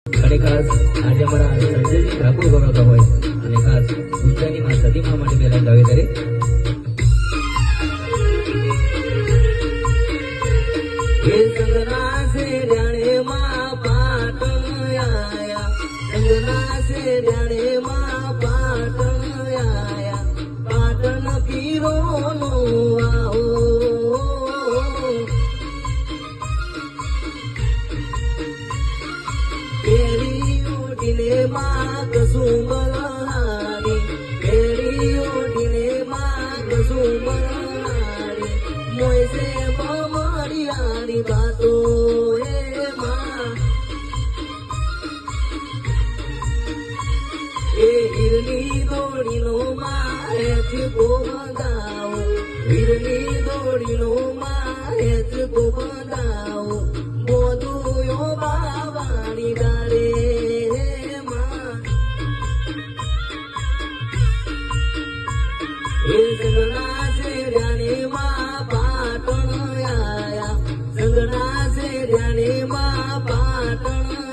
અને ખાસ આજે અમારા સંજયજી ઠાકોર ગૌરવતા હોય અને ખાસ ગુજરાતી માં સતીમા માટે પહેલા ગાવે ત્યારે એ સંગના સે જાણે માં પાટણ આયા, સંગના સે જાણે માં પાટણ આયા, પાટણ પીરો નો આવો માં કસુંબલાની, કેરી ઓઢીને માં કસુંબલાની, મોયસે બમડિયાની વાતો હે માં, એ હિરની દોડીનો માં હેચ ગોબંદાઓ, હિરની દોડીનો માં હેચ ગોબંદાઓ, મોદું યો બાવાની દાડે સંગના સે જાણે માં પાટણ આયા, સંગના સે જાણે માં પાટણ